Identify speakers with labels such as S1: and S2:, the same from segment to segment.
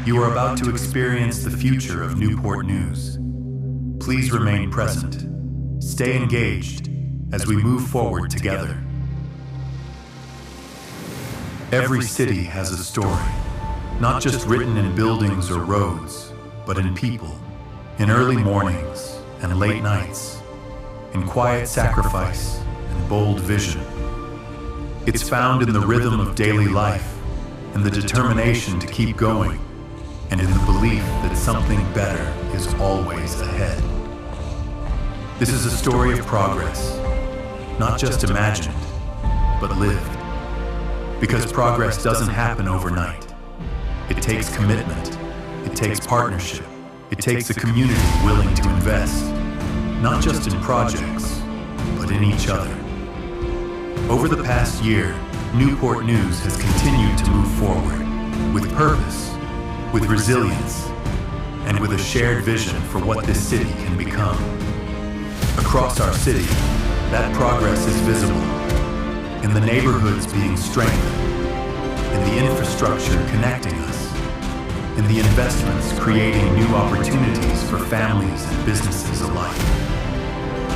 S1: You are about to experience the future of Newport News. Please remain present. Stay engaged as we move forward together. Every city has a story, not just written in buildings or roads, but in people, in early mornings and late nights, in quiet sacrifice and bold vision. It's found in the rhythm of daily life, in the determination to keep going, and in the belief that something better is always ahead. This is a story of progress, not just imagined, but lived. Because progress doesn't happen overnight. It takes commitment, it takes partnership, it takes a community willing to invest, not just in projects, but in each other. Over the past year, Newport News has continued to move forward with purpose, with resilience, and with a shared vision for what this city can become. Across our city, that progress is visible in the neighborhoods being strengthened, in the infrastructure connecting us, in the investments creating new opportunities for families and businesses alike.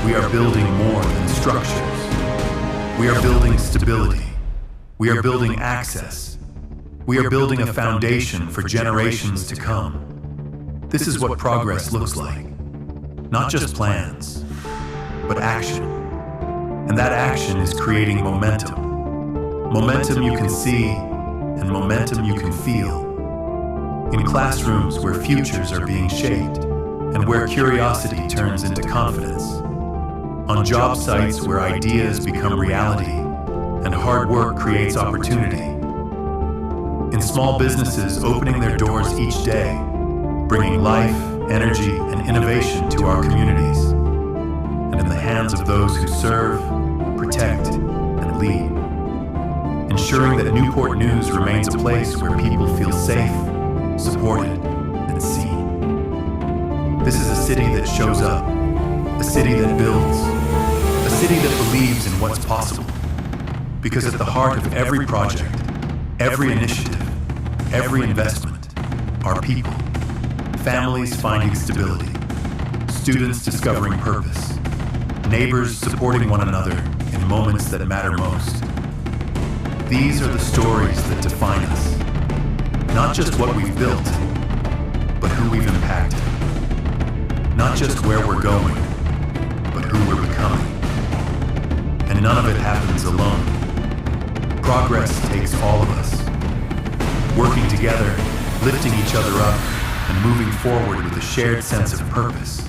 S1: We are building more than structures. We are building stability. We are building access. We are building a foundation for generations to come. This is what progress looks like. Not just plans, but action. And that action is creating momentum. Momentum you can see and momentum you can feel. In classrooms where futures are being shaped and where curiosity turns into confidence. On job sites where ideas become reality and hard work creates opportunity. In small businesses opening their doors each day, bringing life, energy, and innovation to our communities. And in the hands of those who serve, protect, and lead. Ensuring that Newport News remains a place where people feel safe, supported, and seen. This is a city that shows up, a city that builds, a city that believes in what's possible. Because at the heart of every project, every initiative, every investment, are people. Families finding stability, students discovering purpose, neighbors supporting one another in moments that matter most. These are the stories that define us. Not just what we've built, but who we've impacted. Not just where we're going, but who we're becoming. And none of it happens alone. Progress takes all of us. Working together, lifting each other up, and moving forward with a shared sense of purpose.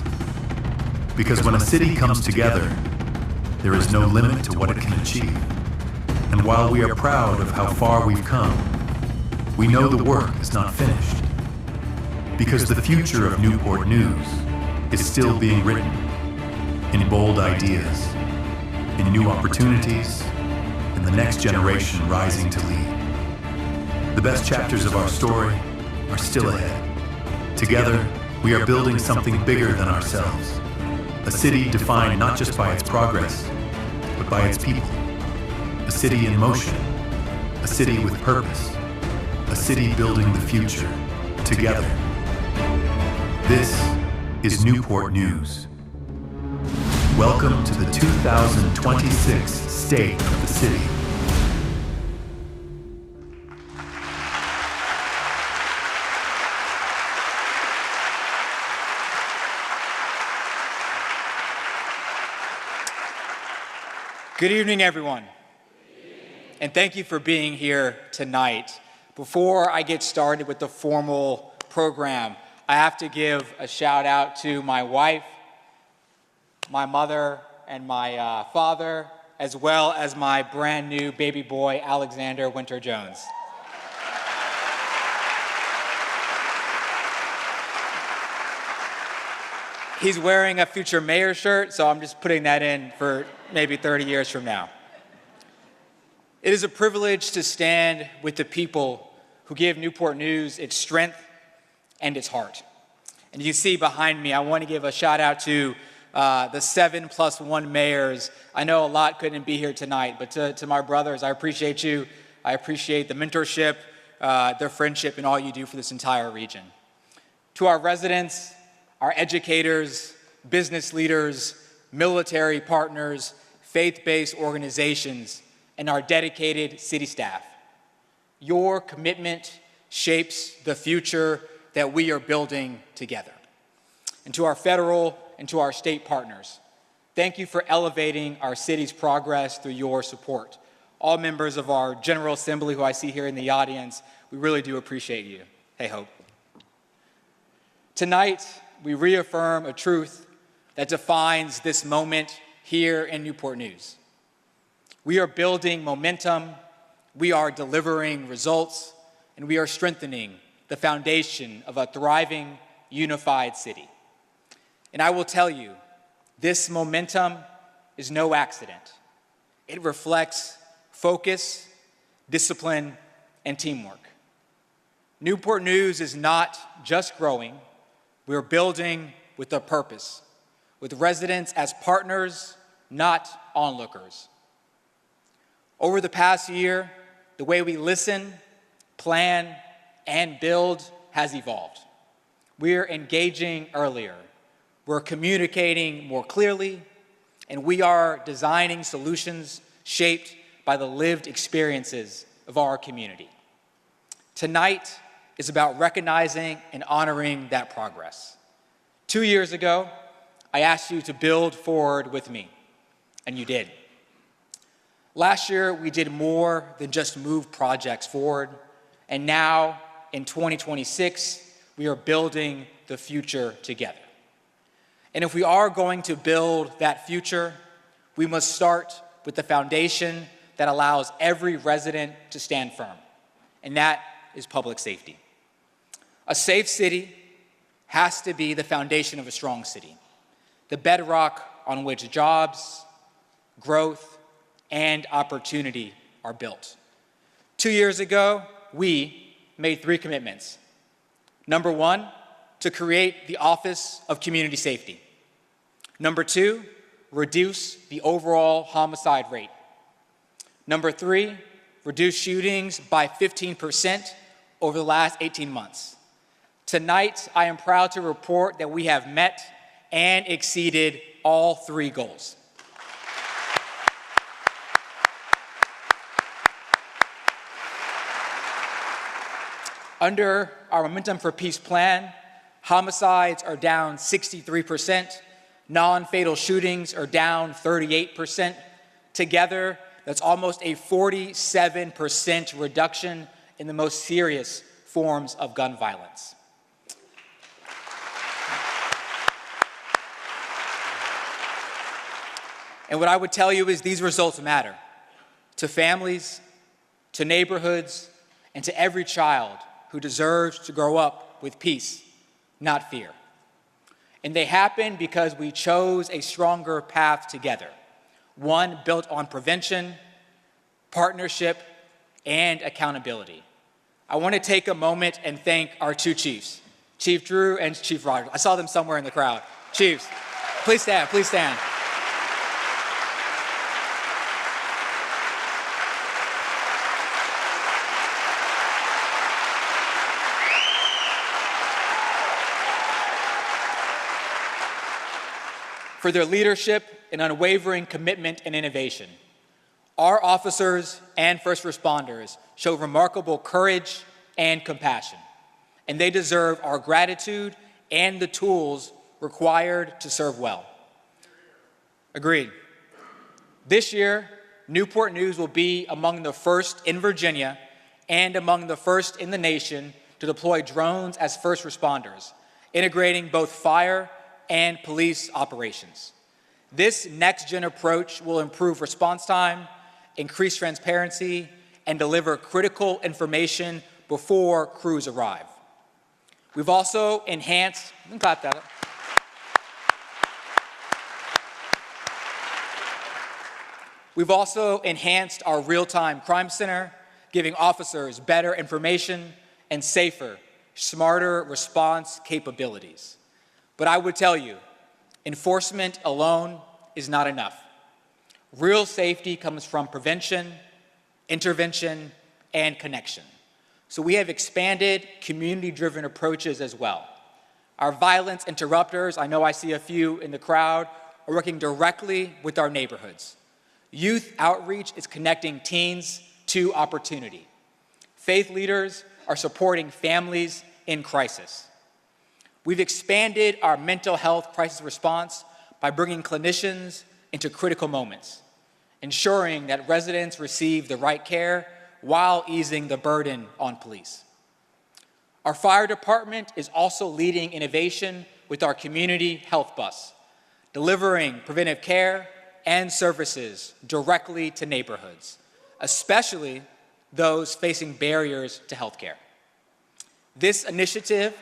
S1: Because when a city comes together, there is no limit to what it can achieve. And while we are proud of how far we've come, we know the work is not finished. Because the future of Newport News is still being written in bold ideas, in new opportunities, in the next generation rising to lead. The best chapters of our story are still ahead. Together, we are building something bigger than ourselves. A city defined not just by its progress, but by its people. A city in motion. A city with purpose. A city building the future together. This is Newport News. Welcome to the 2026 State of the City.
S2: Good evening, everyone. And thank you for being here tonight. Before I get started with the formal program, I have to give a shout out to my wife, my mother, and my father, as well as my brand new baby boy, Alexander Winter Jones. He's wearing a future mayor shirt, so I'm just putting that in for maybe 30 years from now. It is a privilege to stand with the people who give Newport News its strength and its heart. And you see behind me, I want to give a shout out to the 7+1 mayors. I know a lot couldn't be here tonight, but to my brothers, I appreciate you. I appreciate the mentorship their friendship and all you do for this entire region. To our residents, our educators, business leaders, military partners, faith-based organizations, and our dedicated city staff, your commitment shapes the future that we are building together. And to our federal and to our state partners, thank you for elevating our city's progress through your support. All members of our General Assembly who I see here in the audience, we really do appreciate you. Hey, Hope. Tonight, we reaffirm a truth that defines this moment here in Newport News. We are building momentum, we are delivering results, and we are strengthening the foundation of a thriving, unified city. And I will tell you, this momentum is no accident. It reflects focus, discipline, and teamwork. Newport News is not just growing, we're building with a purpose, with residents as partners, not onlookers. Over the past year, the way we listen, plan, and build has evolved. We're engaging earlier, we're communicating more clearly, and we are designing solutions shaped by the lived experiences of our community. Tonight is about recognizing and honoring that progress. 2 years ago, I asked you to build forward with me, and you did. Last year, we did more than just move projects forward, and now, in 2026, we are building the future together. And if we are going to build that future, we must start with the foundation that allows every resident to stand firm, and that is public safety. A safe city has to be the foundation of a strong city, the bedrock on which jobs, growth, and opportunity are built. 2 years ago, we made 3 commitments. Number 1, to create the Office of Community Safety. Number 2, reduce the overall homicide rate. Number 3, reduce shootings by 15% over the last 18 months. Tonight, I am proud to report that we have met and exceeded all 3 goals. Under our Momentum for Peace plan, homicides are down 63%, non-fatal shootings are down 38%. Together, that's almost a 47% reduction in the most serious forms of gun violence. And what I would tell you is these results matter to families, to neighborhoods, and to every child who deserves to grow up with peace, not fear. And they happen because we chose a stronger path together, one built on prevention, partnership, and accountability. I want to take a moment and thank our 2 chiefs, Chief Drew and Chief Rogers. I saw them somewhere in the crowd. Chiefs, please stand, please stand. For their leadership and unwavering commitment and innovation. Our officers and first responders show remarkable courage and compassion, and they deserve our gratitude and the tools required to serve well. Agreed. This year, Newport News will be among the first in Virginia and among the first in the nation to deploy drones as first responders, integrating both fire and police operations. This next-gen approach will improve response time, increase transparency, and deliver critical information before crews arrive. We've also enhanced, you can clap that up. We've also enhanced our real-time crime center, giving officers better information and safer, smarter response capabilities. But I would tell you, enforcement alone is not enough. Real safety comes from prevention, intervention, and connection. So we have expanded community-driven approaches as well. Our violence interrupters, I know I see a few in the crowd, are working directly with our neighborhoods. Youth outreach is connecting teens to opportunity. Faith leaders are supporting families in crisis. We've expanded our mental health crisis response by bringing clinicians into critical moments, ensuring that residents receive the right care while easing the burden on police. Our fire department is also leading innovation with our community health bus, delivering preventive care and services directly to neighborhoods, especially those facing barriers to healthcare. This initiative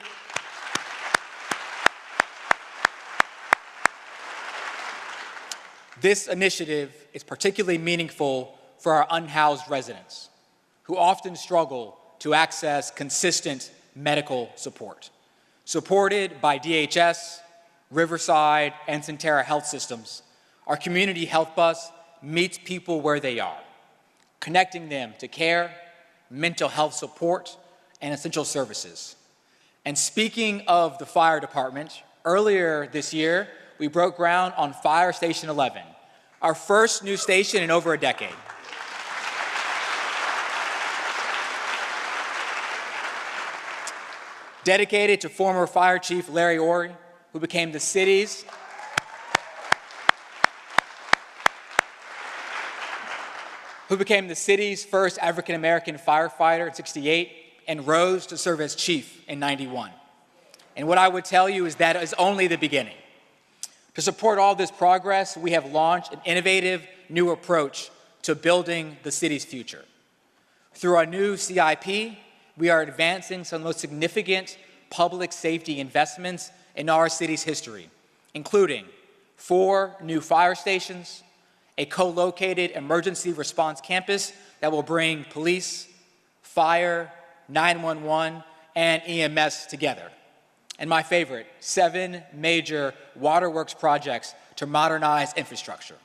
S2: is particularly meaningful for our unhoused residents, who often struggle to access consistent medical support. Supported by DHS, Riverside, and Centera Health Systems, our community health bus meets people where they are, connecting them to care, mental health support, and essential services. And speaking of the fire department, earlier this year, we broke ground on Fire Station 11, our first new station in over a decade. Dedicated to former Fire Chief Larry Orey, who became the city's first African-American firefighter in '68 and rose to serve as chief in '91. And what I would tell you is that is only the beginning. To support all this progress, we have launched an innovative new approach to building the city's future. Through our new CIP, we are advancing some of the most significant public safety investments in our city's history, including 4 new fire stations, a co-located emergency response campus that will bring police, fire, 911, and EMS together. And my favorite, 7 major waterworks projects to modernize infrastructure.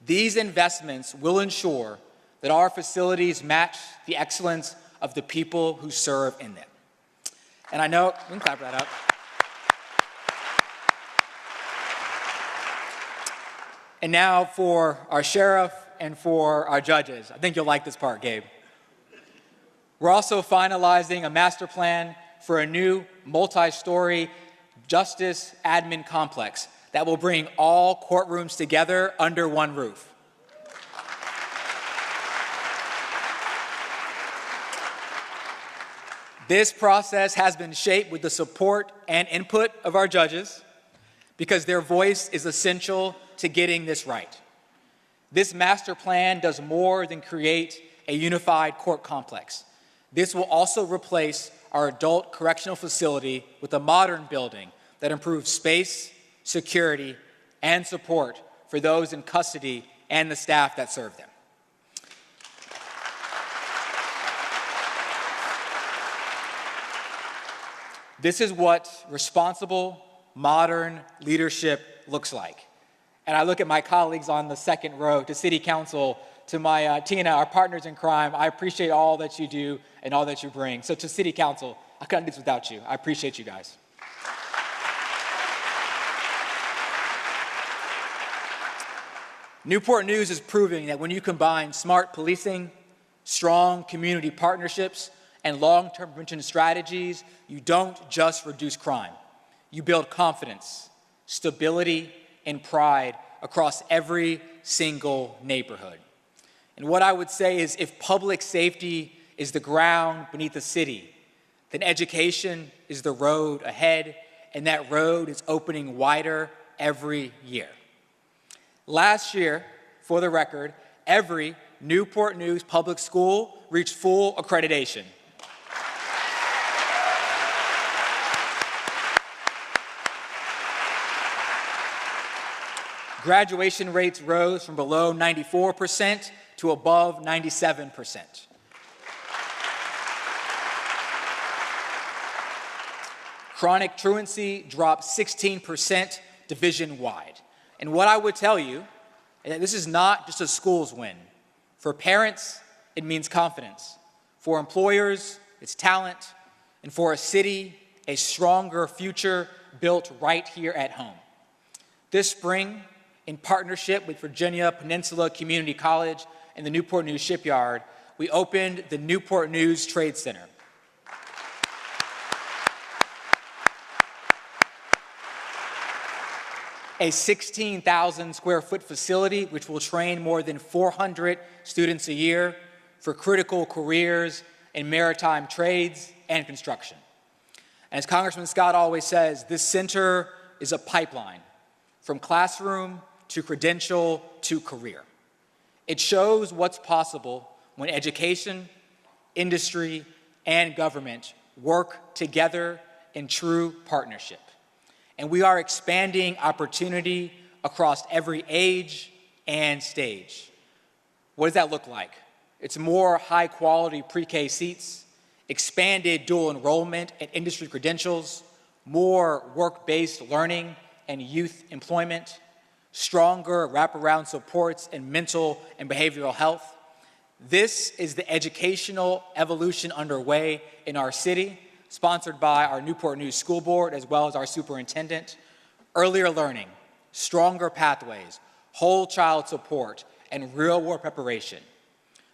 S2: These investments will ensure that our facilities match the excellence of the people who serve in them. And I know, we can clap that up. And now for our sheriff and for our judges. I think you'll like this part, Gabe. We're also finalizing a master plan for a new multi-story justice admin complex that will bring all courtrooms together under one roof. This process has been shaped with the support and input of our judges because their voice is essential to getting this right. This master plan does more than create a unified court complex. This will also replace our adult correctional facility with a modern building that improves space, security, and support for those in custody and the staff that serve them. This is what responsible, modern leadership looks like. And I look at my colleagues on the second row, to City Council, to my Tina, our partners in crime. I appreciate all that you do and all that you bring. So to City Council, I couldn't do this without you. I appreciate you guys. Newport News is proving that when you combine smart policing, strong community partnerships, and long-term prevention strategies, you don't just reduce crime. You build confidence, stability, and pride across every single neighborhood. And what I would say is if public safety is the ground beneath the city, then education is the road ahead, and that road is opening wider every year. Last year, for the record, every Newport News public school reached full accreditation. Graduation rates rose from below 94% to above 97%. Chronic truancy dropped 16% division-wide. And what I would tell you is that this is not just a school's win. For parents, it means confidence. For employers, its talent, and for a city, a stronger future built right here at home. This spring, in partnership with Virginia Peninsula Community College and the Newport News Shipyard, we opened the Newport News Trade Center. A 16,000 square foot facility which will train more than 400 students a year for critical careers in maritime trades and construction. And as Congressman Scott always says, this center is a pipeline from classroom to credential to career. It shows what's possible when education, industry, and government work together in true partnership. And we are expanding opportunity across every age and stage. What does that look like? It's more high-quality pre-K seats, expanded dual enrollment and industry credentials, more work-based learning and youth employment, stronger wraparound supports in mental and behavioral health. This is the educational evolution underway in our city, sponsored by our Newport News School Board as well as our superintendent. Earlier learning, stronger pathways, whole child support, and real-world preparation.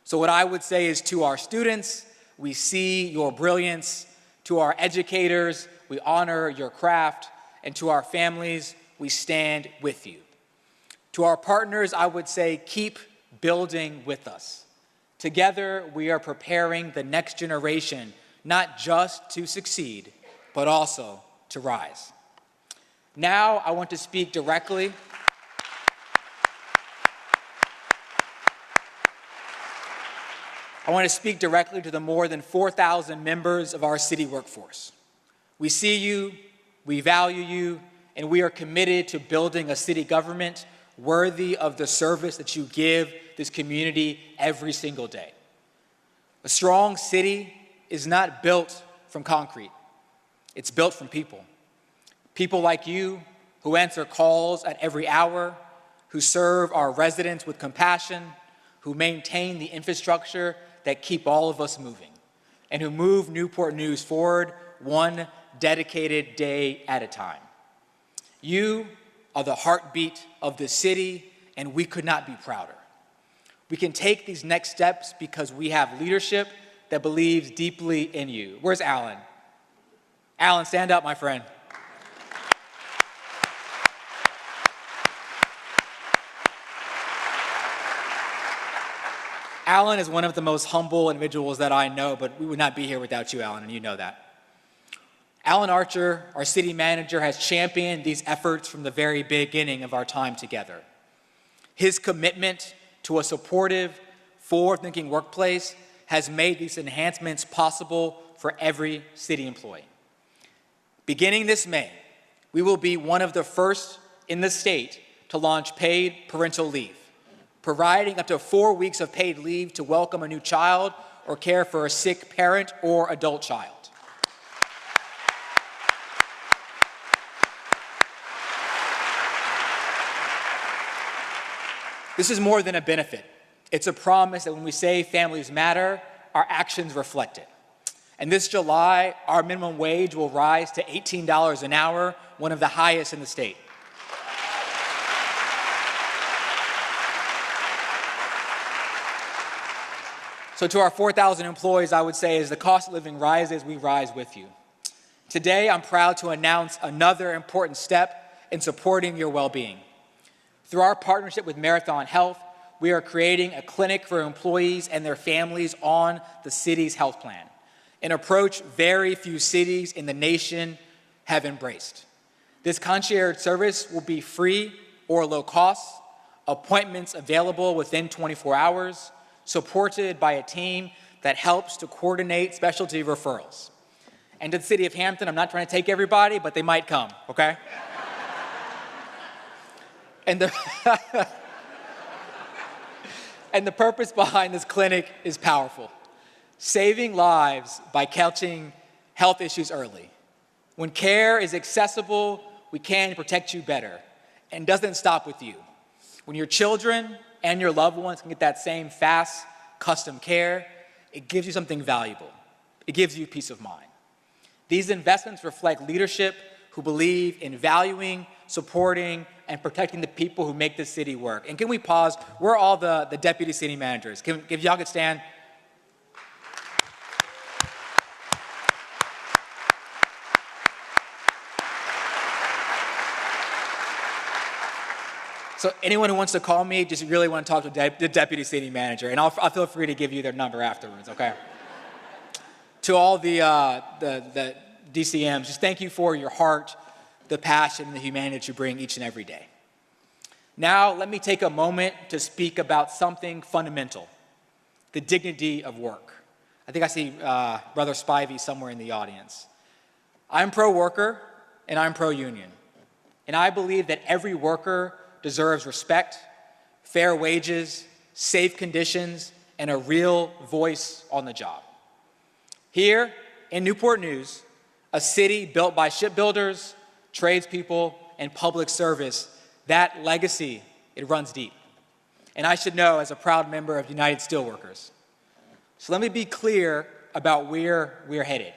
S2: So what I would say is to our students, we see your brilliance. To our educators, we honor your craft. And to our families, we stand with you. To our partners, I would say keep building with us. Together, we are preparing the next generation not just to succeed, but also to rise. Now, I want to speak directly to the more than 4,000 members of our city workforce. We see you, we value you, and we are committed to building a city government worthy of the service that you give this community every single day. A strong city is not built from concrete. It's built from people. People like you who answer calls at every hour, who serve our residents with compassion, who maintain the infrastructure that keep all of us moving, and who move Newport News forward one dedicated day at a time. You are the heartbeat of the city, and we could not be prouder. We can take these next steps because we have leadership that believes deeply in you. Where's Alan? Alan, stand up, my friend. Alan is one of the most humble individuals that I know, but we would not be here without you, Alan, and you know that. Alan Archer, our city manager, has championed these efforts from the very beginning of our time together. His commitment to a supportive, forward-thinking workplace has made these enhancements possible for every city employee. Beginning this May, we will be one of the first in the state to launch paid parental leave, providing up to 4 weeks of paid leave to welcome a new child or care for a sick parent or adult child. This is more than a benefit. It's a promise that when we say families matter, our actions reflect it. And this July, our minimum wage will rise to $18 an hour, one of the highest in the state. So to our 4,000 employees, I would say as the cost of living rises, we rise with you. Today, I'm proud to announce another important step in supporting your well-being. Through our partnership with Marathon Health, we are creating a clinic for employees and their families on the city's health plan, an approach very few cities in the nation have embraced. This concierge service will be free or low cost, appointments available within 24 hours, supported by a team that helps to coordinate specialty referrals. And to the city of Hampton, I'm not trying to take everybody, but they might come, okay? And the purpose behind this clinic is powerful. Saving lives by catching health issues early. When care is accessible, we can protect you better. And doesn't stop with you. When your children and your loved ones can get that same fast, custom care, it gives you something valuable. it gives you peace of mind. These investments reflect leadership who believe in valuing, supporting, and protecting the people who make this city work. And can we pause? We're all the deputy city managers. If y'all could stand. So anyone who wants to call me, just really want to talk to the deputy city manager, and I'll feel free to give you their number afterwards, okay? To all the DCMs, just thank you for your heart, the passion, and the humanity that you bring each and every day. Now, let me take a moment to speak about something fundamental, the dignity of work. I think I see Brother Spivey somewhere in the audience. I'm pro-worker, and I'm pro-union. And I believe that every worker deserves respect, fair wages, safe conditions, and a real voice on the job. Here in Newport News, a city built by shipbuilders, tradespeople, and public service, that legacy, it runs deep. And I should know as a proud member of United Steelworkers. So let me be clear about where we're headed.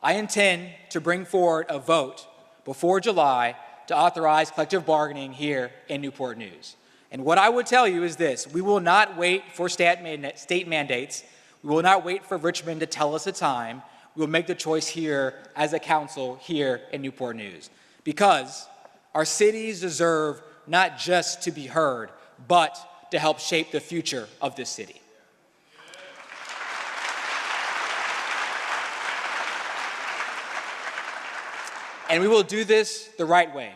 S2: I intend to bring forward a vote before July to authorize collective bargaining here in Newport News. And what I would tell you is this: we will not wait for state mandates. We will not wait for Richmond to tell us a time. We will make the choice here as a council here in Newport News. Because our cities deserve not just to be heard, but to help shape the future of this city. And we will do this the right way,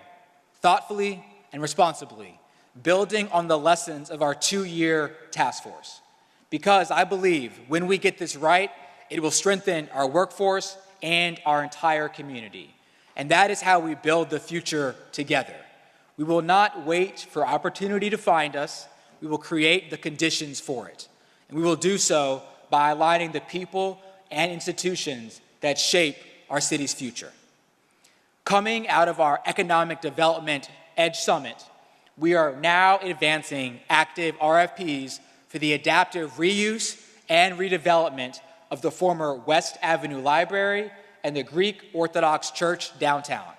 S2: thoughtfully and responsibly, building on the lessons of our 2-year task force. Because I believe when we get this right, it will strengthen our workforce and our entire community. And that is how we build the future together. We will not wait for opportunity to find us. We will create the conditions for it. And we will do so by aligning the people and institutions that shape our city's future. Coming out of our Economic Development Edge Summit, we are now advancing active RFPs for the adaptive reuse and redevelopment of the former West Avenue Library and the Greek Orthodox Church downtown.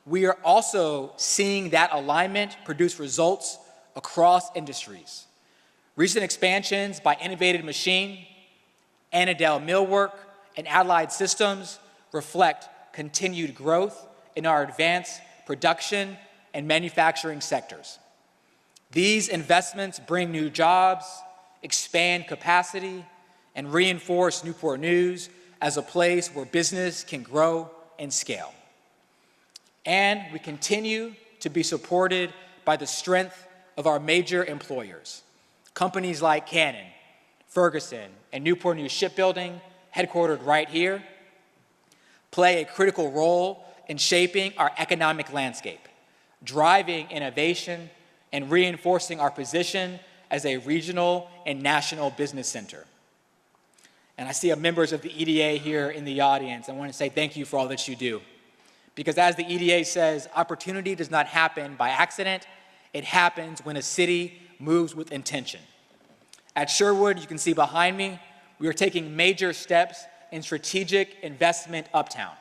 S2: We are also seeing that alignment produce results across industries. Recent expansions by Innovative Machine, Annandale Millwork, and Allied Systems reflect continued growth in our advanced production and manufacturing sectors. These investments bring new jobs, expand capacity, and reinforce Newport News as a place where business can grow and scale. And we continue to be supported by the strength of our major employers. Companies like Canon, Ferguson, and Newport News Shipbuilding, headquartered right here, play a critical role in shaping our economic landscape, driving innovation, and reinforcing our position as a regional and national business center. And I see members of the EDA here in the audience. I want to say thank you for all that you do. Because as the EDA says, opportunity does not happen by accident. It happens when a city moves with intention. At Sherwood, you can see behind me, we are taking major steps in strategic investment uptown.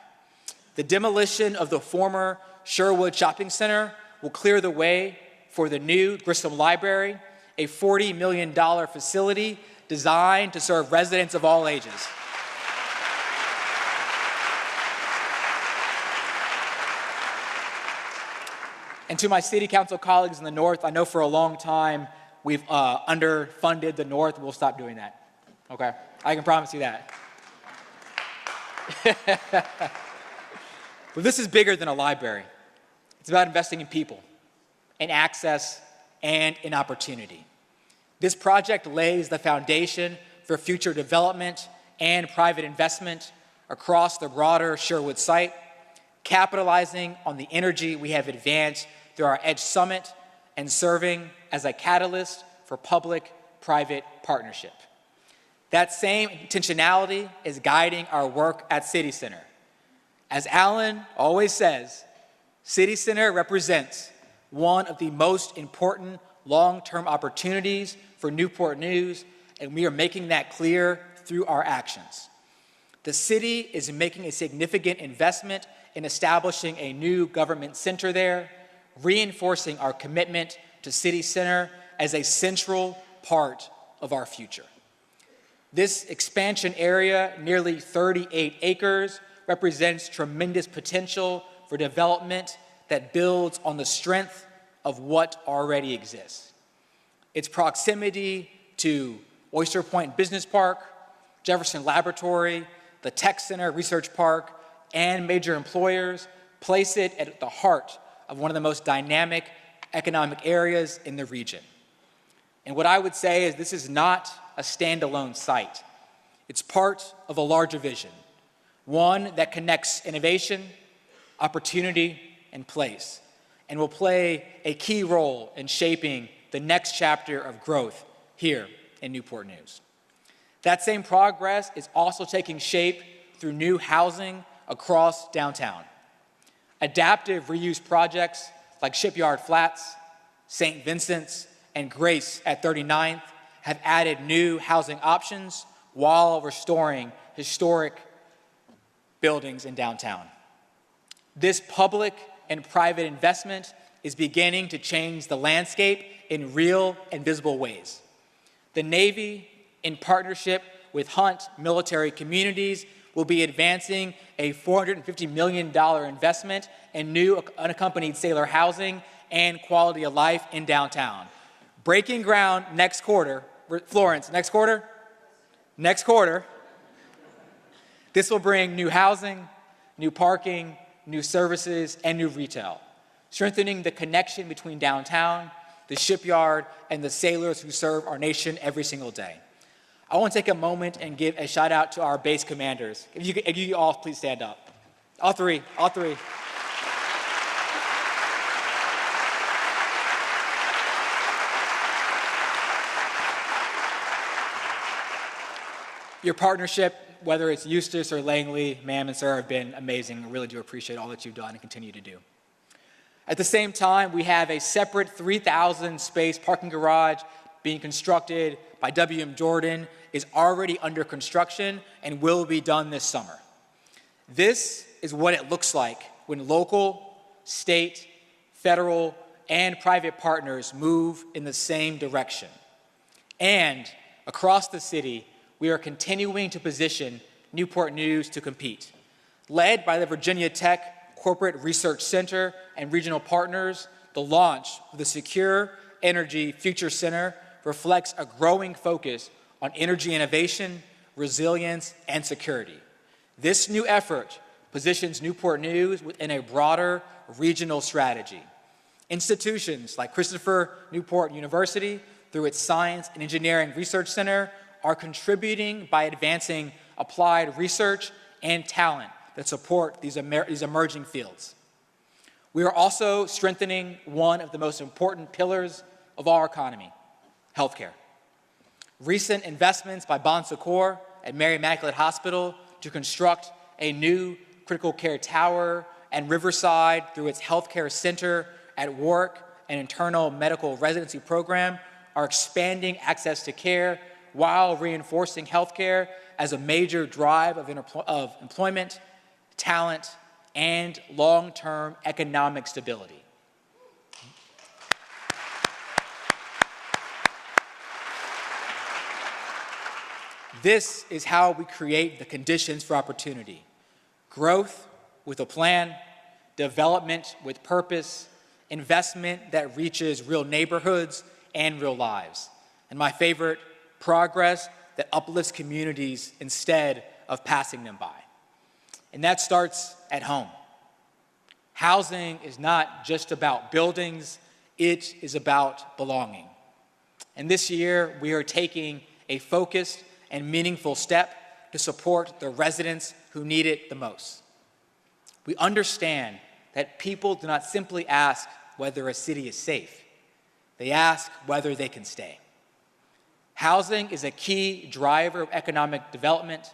S2: The demolition of the former Sherwood Shopping Center will clear the way for the new Grissom Library, a $40 million facility designed to serve residents of all ages. And to my city council colleagues in the North, I know for a long time we've underfunded the North. We'll stop doing that, okay? I can promise you that. But this is bigger than a library. It's about investing in people, in access, and in opportunity. This project lays the foundation for future development and private investment across the broader Sherwood site, capitalizing on the energy we have advanced through our Edge Summit and serving as a catalyst for public-private partnership. That same intentionality is guiding our work at City Center. As Alan always says, City Center represents one of the most important long-term opportunities for Newport News, and we are making that clear through our actions. The city is making a significant investment in establishing a new government center there, reinforcing our commitment to City Center as a central part of our future. This expansion area, nearly 38 acres, represents tremendous potential for development that builds on the strength of what already exists. Its proximity to Oyster Point Business Park, Jefferson Laboratory, the Tech Center Research Park, and major employers place it at the heart of one of the most dynamic economic areas in the region. And what I would say is this is not a standalone site. It's part of a larger vision, one that connects innovation, opportunity, and place, and will play a key role in shaping the next chapter of growth here in Newport News. That same progress is also taking shape through new housing across downtown. Adaptive reuse projects like Shipyard Flats, St. Vincent's, and Grace at 39th have added new housing options while restoring historic buildings in downtown. This public and private investment is beginning to change the landscape in real and visible ways. The Navy, in partnership with Hunt Military Communities, will be advancing a $450 million investment in new unaccompanied sailor housing and quality of life in downtown. Breaking ground next quarter. Florence, next quarter? Next quarter. This will bring new housing, new parking, new services, and new retail, strengthening the connection between downtown, the shipyard, and the sailors who serve our nation every single day. I want to take a moment and give a shout out to our base commanders. If you all please stand up. All three. Your partnership, whether it's Eustis or Langley, ma'am and sir, have been amazing. I really do appreciate all that you've done and continue to do. At the same time, we have a separate 3,000 space parking garage being constructed by W.M. Jordan, is already under construction and will be done this summer. This is what it looks like when local, state, federal, and private partners move in the same direction. And across the city, we are continuing to position Newport News to compete. Led by the Virginia Tech Corporate Research Center and regional partners, the launch of the Secure Energy Future Center reflects a growing focus on energy innovation, resilience, and security. This new effort positions Newport News within a broader regional strategy. Institutions like Christopher Newport University, through its Science and Engineering Research Center, are contributing by advancing applied research and talent that support these emerging fields. We are also strengthening one of the most important pillars of our economy, healthcare. Recent investments by Bon Secours at Mary Immaculate Hospital to construct a new critical care tower, and Riverside, through its healthcare center at Warwick and internal medical residency program, are expanding access to care while reinforcing healthcare as a major drive of employment, talent, and long-term economic stability. This is how we create the conditions for opportunity. Growth with a plan, development with purpose, investment that reaches real neighborhoods and real lives. And my favorite, progress that uplifts communities instead of passing them by. And that starts at home. Housing is not just about buildings, it is about belonging. And this year, we are taking a focused and meaningful step to support the residents who need it the most. We understand that people do not simply ask whether a city is safe, they ask whether they can stay. Housing is a key driver of economic development,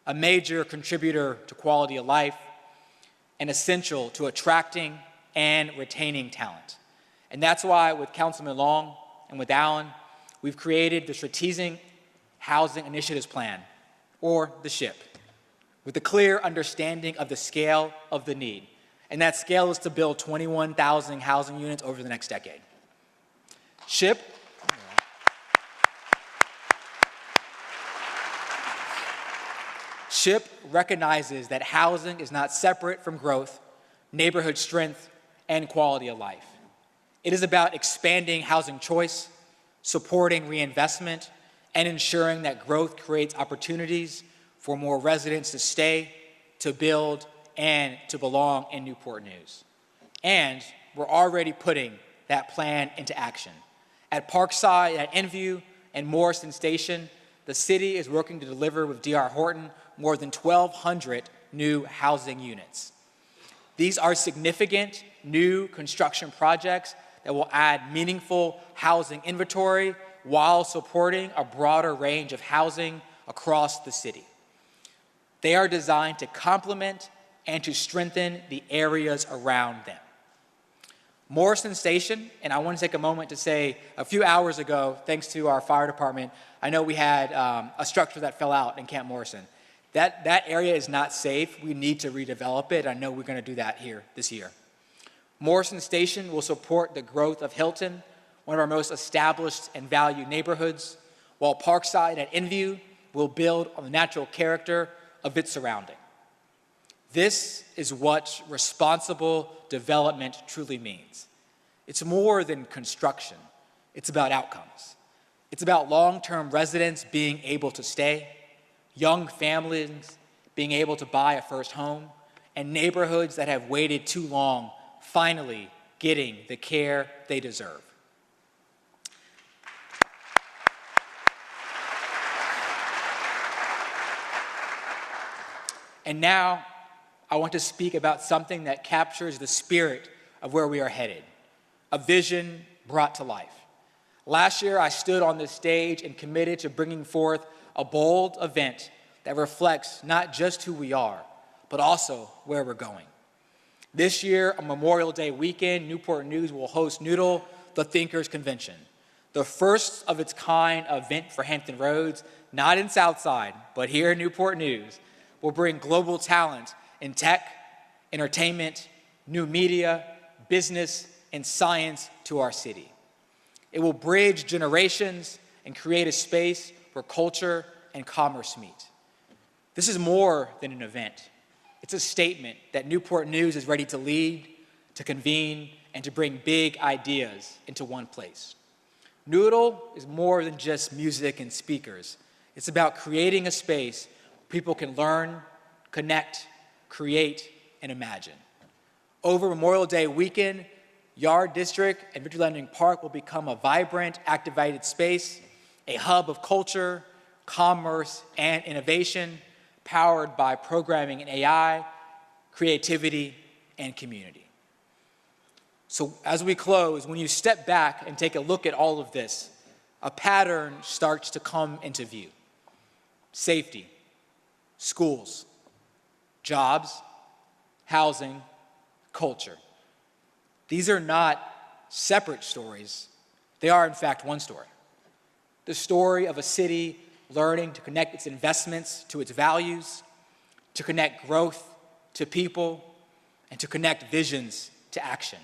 S2: a major contributor to quality of life, and essential to attracting and retaining talent. And that's why with Councilman Long and with Allen, we've created the Strategic Housing Initiatives Plan, or the SHIP, with a clear understanding of the scale of the need. And that scale is to build 21,000 housing units over the next decade. SHIP recognizes that housing is not separate from growth, neighborhood strength, and quality of life. It is about expanding housing choice, supporting reinvestment, and ensuring that growth creates opportunities for more residents to stay, to build, and to belong in Newport News. And we're already putting that plan into action. At Parkside, at Enview, and Morrison Station, the city is working to deliver with D.R. Horton more than 1,200 new housing units. These are significant new construction projects that will add meaningful housing inventory while supporting a broader range of housing across the city. They are designed to complement and to strengthen the areas around them. Morrison Station, and I want to take a moment to say a few hours ago, thanks to our fire department, I know we had a structure that fell out in Camp Morrison. That area is not safe. We need to redevelop it. I know we're going to do that here this year. Morrison Station will support the growth of Hilton, one of our most established and valued neighborhoods, while Parkside at Enview will build on the natural character of its surrounding. This is what responsible development truly means. It's more than construction. It's about outcomes. It's about long-term residents being able to stay, young families being able to buy a first home, and neighborhoods that have waited too long finally getting the care they deserve. And now, I want to speak about something that captures the spirit of where we are headed, a vision brought to life. Last year, I stood on this stage and committed to bringing forth a bold event that reflects not just who we are, but also where we're going. This year, on Memorial Day weekend, Newport News will host Noodle, the Thinkers Convention, the first of its kind event for Hampton Roads, not in Southside, but here in Newport News, will bring global talent in tech, entertainment, new media, business, and science to our city. It will bridge generations and create a space where culture and commerce meet. This is more than an event. It's a statement that Newport News is ready to lead, to convene, and to bring big ideas into one place. Noodle is more than just music and speakers. It's about creating a space where people can learn, connect, create, and imagine. Over Memorial Day weekend, Yard District and Victory Landing Park will become a vibrant, activated space, a hub of culture, commerce, and innovation, powered by programming and AI, creativity, and community. So as we close, when you step back and take a look at all of this, a pattern starts to come into view. Safety, schools, jobs, housing, culture. These are not separate stories. They are, in fact, one story. The story of a city learning to connect its investments to its values, to connect growth to people, and to connect visions to action.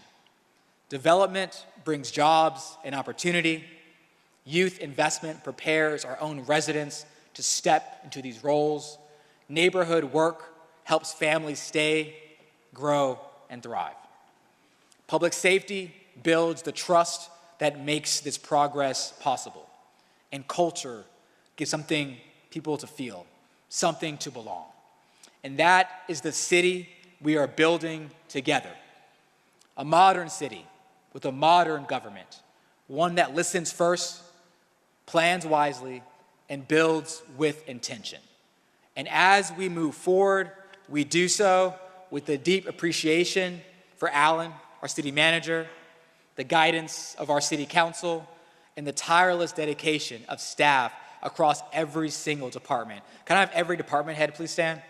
S2: Development brings jobs and opportunity. Youth investment prepares our own residents to step into these roles. Neighborhood work helps families stay, grow, and thrive. Public safety builds the trust that makes this progress possible. And culture gives something people to feel, something to belong. And that is the city we are building together. A modern city with a modern government, one that listens first, plans wisely, and builds with intention. And as we move forward, we do so with a deep appreciation for Alan, our city manager, the guidance of our city council, and the tireless dedication of staff across every single department. Can I have every department head please stand?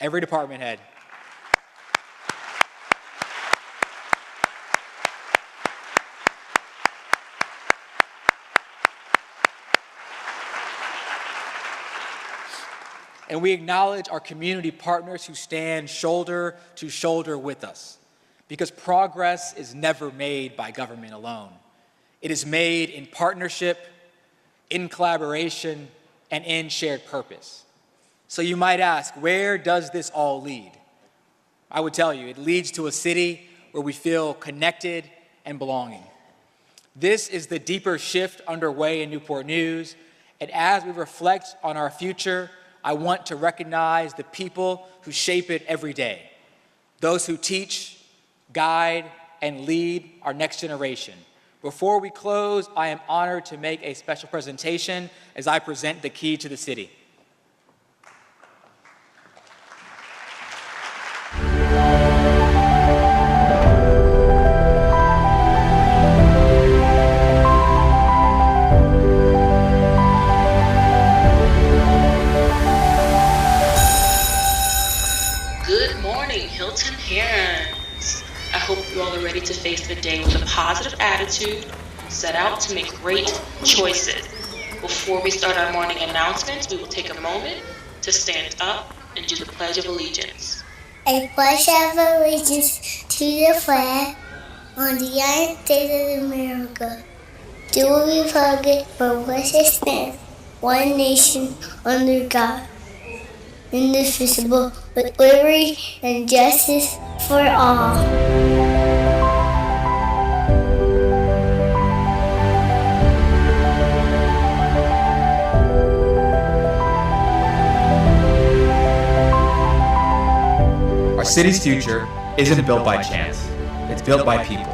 S2: Every department head. And we acknowledge our community partners who stand shoulder to shoulder with us, because progress is never made by government alone. It is made in partnership, in collaboration, and in shared purpose. So you might ask, where does this all lead? I would tell you, it leads to a city where we feel connected and belonging. This is the deeper shift underway in Newport News, and as we reflect on our future, I want to recognize the people who shape it every day, those who teach, guide, and lead our next generation. Before we close, I am honored to make a special presentation as I present the key to the city.
S3: Good morning, Hilton parents. I hope you all are ready to face the day with a positive attitude, set out to make great choices. Before we start our morning announcements, we will take a moment to stand up and do the Pledge of Allegiance.
S4: I pledge allegiance to the flag on the United States of America, to the republic for which it stands, one nation under God, indivisible, with liberty and justice for all.
S2: Our city's future isn't built by chance, it's built by people.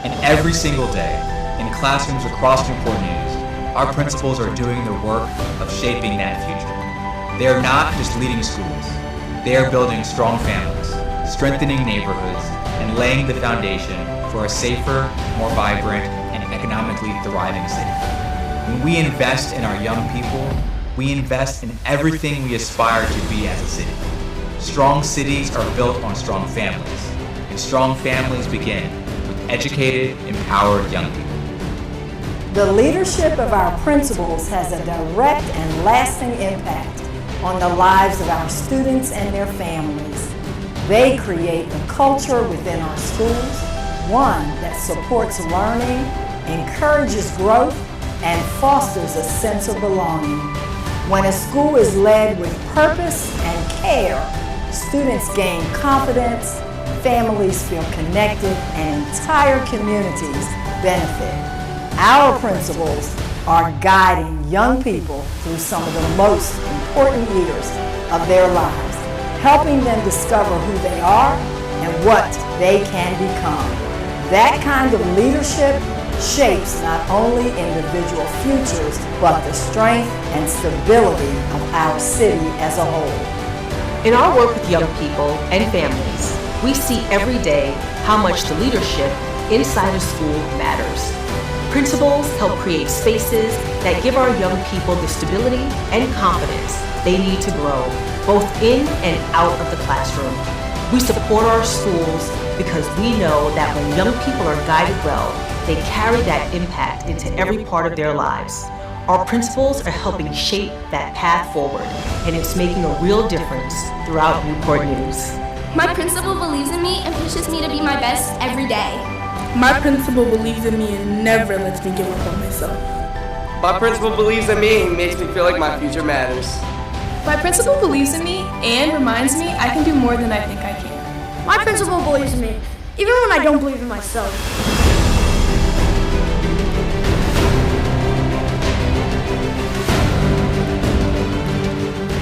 S2: And every single day, in classrooms across Newport News, our principals are doing the work of shaping that future. They are not just leading schools, they are building strong families, strengthening neighborhoods, and laying the foundation for a safer, more vibrant, and economically thriving city. When we invest in our young people, we invest in everything we aspire to be as a city. Strong cities are built on strong families, and strong families begin with educated, empowered young people.
S5: The leadership of our principals has a direct and lasting impact on the lives of our students and their families. They create a culture within our schools, one that supports learning, encourages growth, and fosters a sense of belonging. When a school is led with purpose and care, students gain confidence, families feel connected, and entire communities benefit. Our principals are guiding young people through some of the most important years of their lives, helping them discover who they are and what they can become. That kind of leadership shapes not only individual futures, but the strength and stability of our city as a whole.
S3: In our work with young people and families, we see every day how much the leadership inside a school matters. Principals help create spaces that give our young people the stability and confidence they need to grow, both in and out of the classroom. We support our schools because we know that when young people are guided well, they carry that impact into every part of their lives. Our principals are helping shape that path forward, and it's making a real difference throughout Newport News.
S6: My principal believes in me and pushes me to be my best every day.
S7: My principal believes in me and never lets me give up on myself.
S8: My principal believes in me and makes me feel like my future matters.
S7: My principal believes in me and reminds me I can do more than I think I can.
S9: My principal believes in me, even when I don't believe in myself.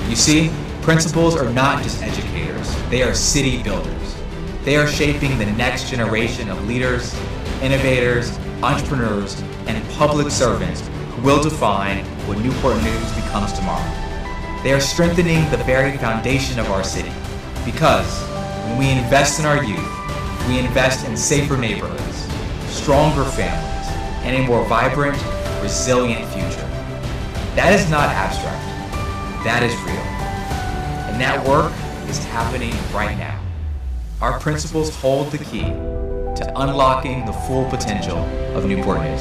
S2: You see, principals are not just educators, they are city builders. They are shaping the next generation of leaders, innovators, entrepreneurs, and public servants who will define what Newport News becomes tomorrow. They are strengthening the very foundation of our city, because when we invest in our youth, we invest in safer neighborhoods, stronger families, and a more vibrant, resilient future. That is not abstract, that is real. And that work is happening right now. Our principals hold the key to unlocking the full potential of Newport News.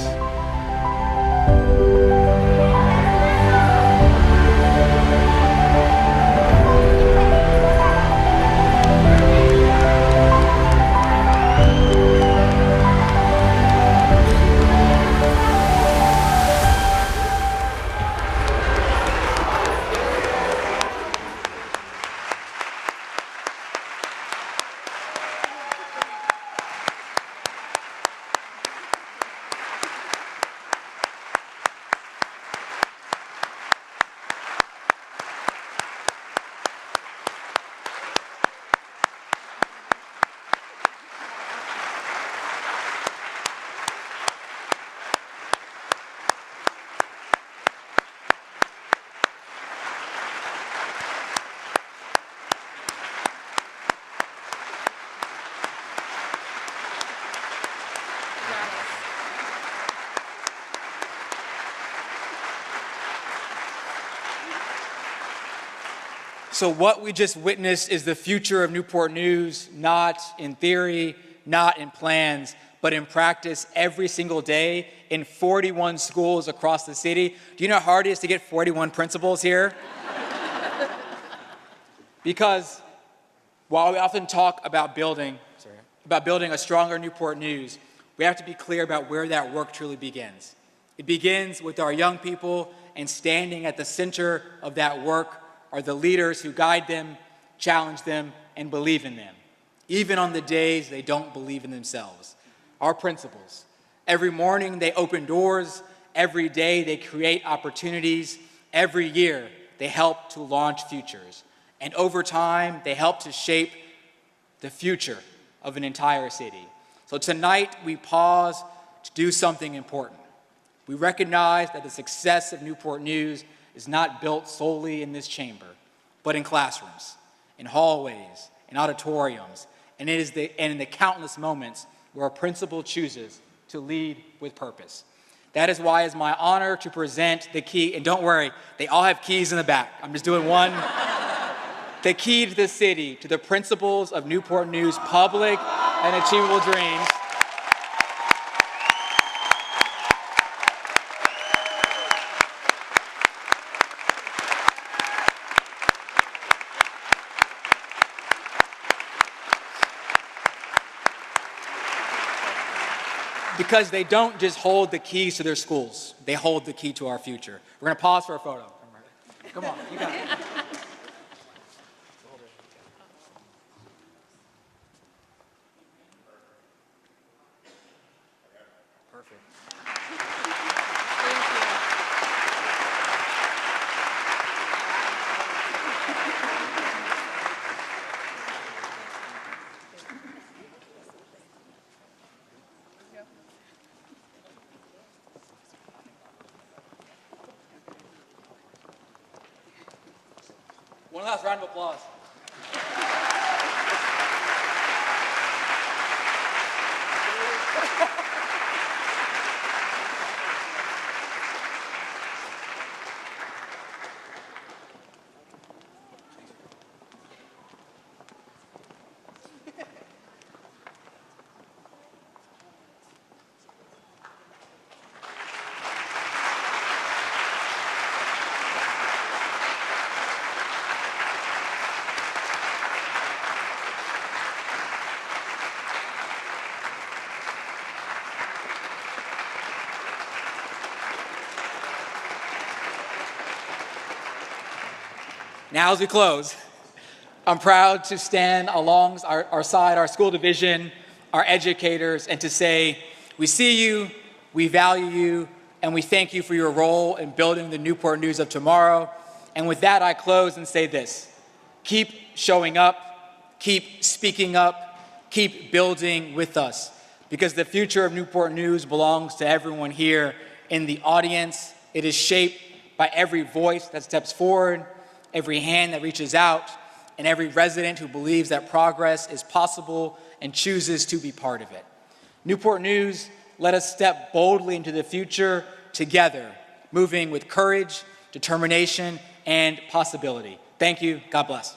S2: So what we just witnessed is the future of Newport News, not in theory, not in plans, but in practice every single day in 41 schools across the city. Do you know how hard it is to get 41 principals here? Because while we often talk about building a stronger Newport News, we have to be clear about where that work truly begins. It begins with our young people, and standing at the center of that work are the leaders who guide them, challenge them, and believe in them, even on the days they don't believe in themselves. Our principals. Every morning they open doors, every day they create opportunities, every year they help to launch futures, and over time they help to shape the future of an entire city. So tonight we pause to do something important. We recognize that the success of Newport News is not built solely in this chamber, but in classrooms, in hallways, in auditoriums, and in the countless moments where a principal chooses to lead with purpose. That is why it's my honor to present the key, and don't worry, they all have keys in the back. I'm just doing one. The key to the city, to the principles of Newport News' public and achievable dreams. Because they don't just hold the keys to their schools, they hold the key to our future. We're going to pause for a photo. Come on, you got it. Perfect. One last round of applause. Now, as we close, I'm proud to stand alongside our school division, our educators, and to say, we see you, we value you, and we thank you for your role in building the Newport News of tomorrow. And with that, I close and say this: keep showing up, keep speaking up, keep building with us, because the future of Newport News belongs to everyone here in the audience. It is shaped by every voice that steps forward, every hand that reaches out, and every resident who believes that progress is possible and chooses to be part of it. Newport News, let us step boldly into the future together, moving with courage, determination, and possibility. Thank you. God bless.